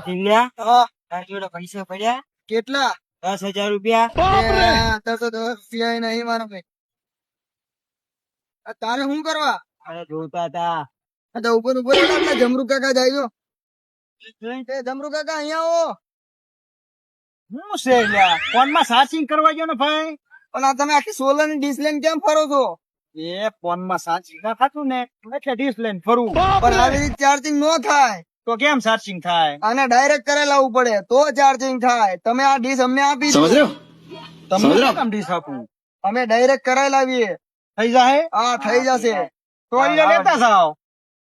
જીલ્યા હા તાર જોડે પૈસા પડ્યા કેટલા 10,000 રૂપિયા. અત્યારે તો 10 રૂપિયા નહીં મારો ભાઈ. આ તારે શું કરવા? અરે જોતા હતા. આ તો ઉપર ઉપર આપણા જમરૂ કાકા જાય છો. એ જમરૂ કાકા અહીંયા આવો. શું છે લ્યા ફોન માં ચાર્જિંગ કરવા ગયો ને ભાઈ. પણ આ તમે આખી સોલર ની ડીશ લઈને કેમ ફરો છો? એ ફોન માં ચાર્જિંગ ના થતું ને એટલે ડીશ લઈને ફરવું. પણ આવી રીતે ચાર્જિંગ નો થાય. તો કેમ ચાર્જિંગ થાય? આને ડાયરેક્ટ કરે લાવવું પડે તો ચાર્જિંગ થાય. તમે આ ડીશ અમને આપી દો. તમને શું કામ ડીશ આપું? અમે ડાયરેક્ટ કરાવી લાવીએ. થઈ જાય હા થઈ જશે. તો અહીંયા લેતા જાઓ.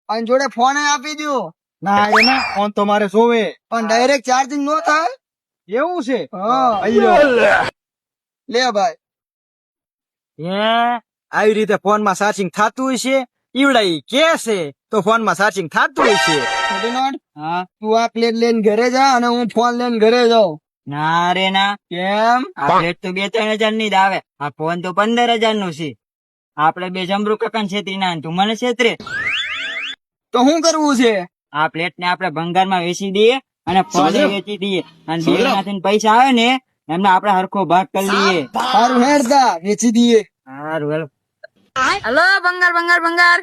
અને જોડે ફોન આપી દો. ના એ ના ફોન તો મારે જોવે. પણ ડાયરેક્ટ ચાર્જિંગ નો થાય. એવું છે? હા અయ్યો લે ભાઈ. હે આવી રીતે ફોન માં ચાર્જિંગ થતું હશે? ઈવડા ઈ કે છે તો ફોન માં ચાર્જિંગ થતું હશે. છોટીનોટ, હા તું આ પ્લેટ લઈને ઘરે જા અને હું ફોન લઈને ઘરે જાઉં. ના રે ના. કેમ? આ પ્લેટ તો 2-3 હજાર ની જ આવે. આ ફોન તો 15,000 નું છે. આપડે બે જમરૂ કાકા છેતરી ના તું મને છેતરે. તો શું કરવું છે? આ પ્લેટ ને આપડે ભંગાર માં વેચી દઈએ અને ફોન વેચી દઈએ અને બે માંથી પૈસા આવે ને એમને આપડે હરખો ભાગ કરી લઈએ. સારું હેડતા વેચી દઈએ. સારું હેલો. હલો બંગાર બંગાર બંગાર.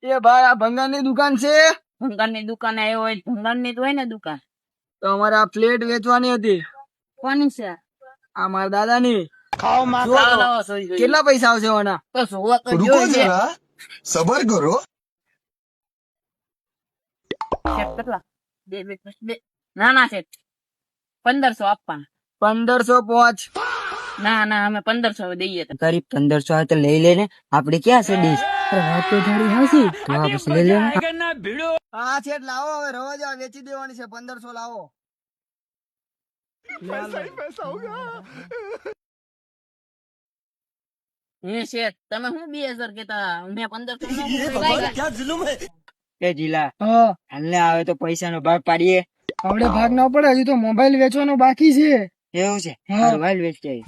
એ ભાઈ આ ભંગાર ની દુકાન છે. ભંગાર ની દુકાને આવ્યો હોય ભંગાર ની જ હોય ને દુકાન. તો અમારે આ પ્લેટ વેચવાની હતી. કોની છે? આ મારા દાદા ની. લાવો, જોઈ. કેટલા પૈસા આવશે આના? તો જોવા તો रुको જોઈએ. जरा सबर करो શેઠ કેટલા? બે. ના ના શેઠ 1500 આપવાના. 1505. ના ના અમે 1500 દઈએ તો. તારી 1500 આવે તો લઈ લે ને. આપડે ક્યાં છે ડીશ? વાત તો તારી હાચી. તો આ પછી લઈ લે. હા છેટ લાવો હવે રવા જાવ વેચી દેવાની છે. 1500 લાવો. હે શેઠ તમે શું 2000 કેતા? મેં 1500 એ જીલા હા હાલને આવે તો પૈસા નો ભાગ પાડીએ. આપણે ભાગ ના પડે હજી તો મોબાઈલ વેચવાનો બાકી છે. એવું છે? હા. હારું, હાલ વેચી આવીએ.